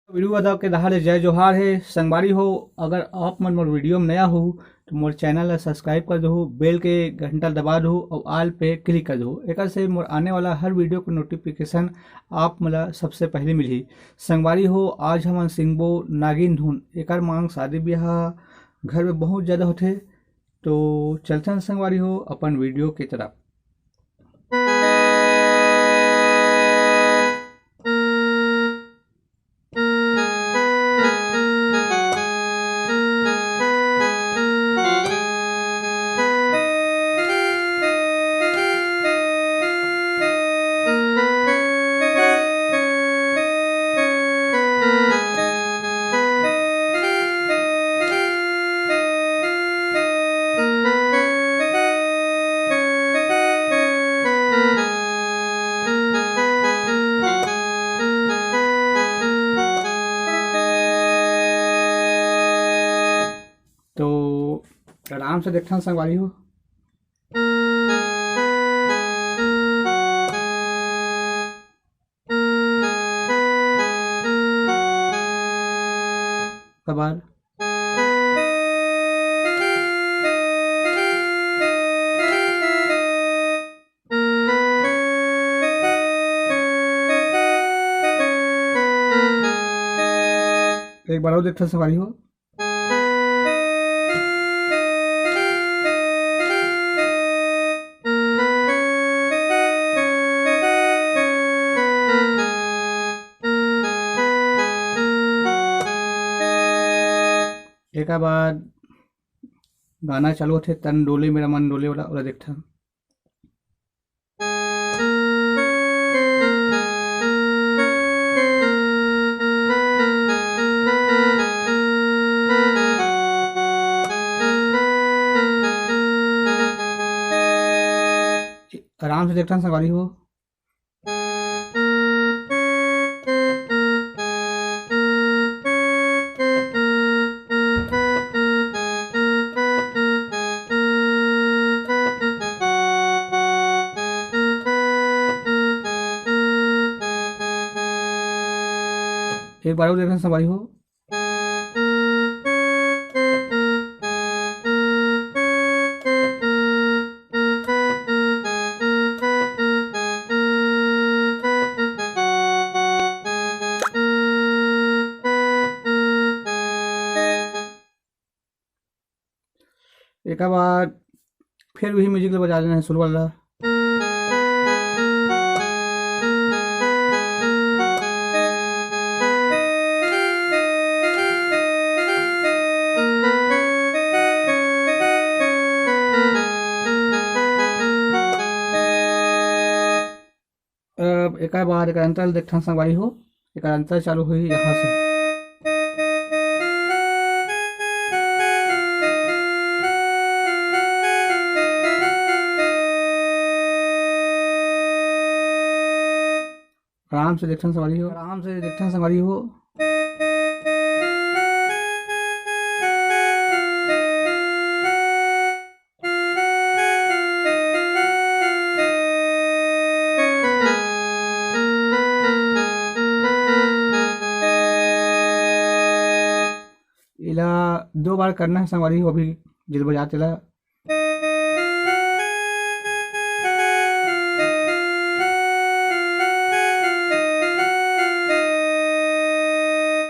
Video अदा के दहाड़े जय जोहार है संगवारी हो। अगर आप मन मोर वीडियो में नया हो तो मोर चैनल ला सब्सक्राइब कर दो, बेल के घंटा दबा दो और आल पे क्लिक कर दो। एक से मोर आने वाला हर वीडियो को नोटिफिकेशन आप मला सबसे पहले मिली। संगवारी हो, आज हम सिंगबो नागिन धुन। एक मांग शादी ब्याह घर में बहुत ज़्यादा होते, तो चलते हैं संगवारी हो अपन वीडियो की तरफ। तो आराम से देखना संगवारी हो। कबार एक बार और देखना संगवारी हो। एक बाद गाना चालू होते तन डोले मेरा मन डोले वाला देखता। आराम से देखता संगवारी हो। एक बार और देखना संगवारी हो। एक बाद फिर वही म्यूजिक बजा देना है शुरू वाला। एक बार एक अंतर देखना संगवारी हो। एक अंतर चालू हुई यहाँ से। आराम से देखना संगवारी हो। आराम से देखना संगवारी हो। इला 2 बार करना है संगवारी हो। अभी जिल बजाते ला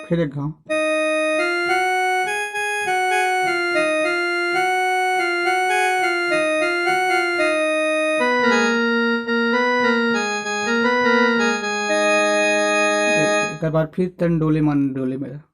फिर एक गाँव। एक बार फिर तन डोले मन डोले मेरा।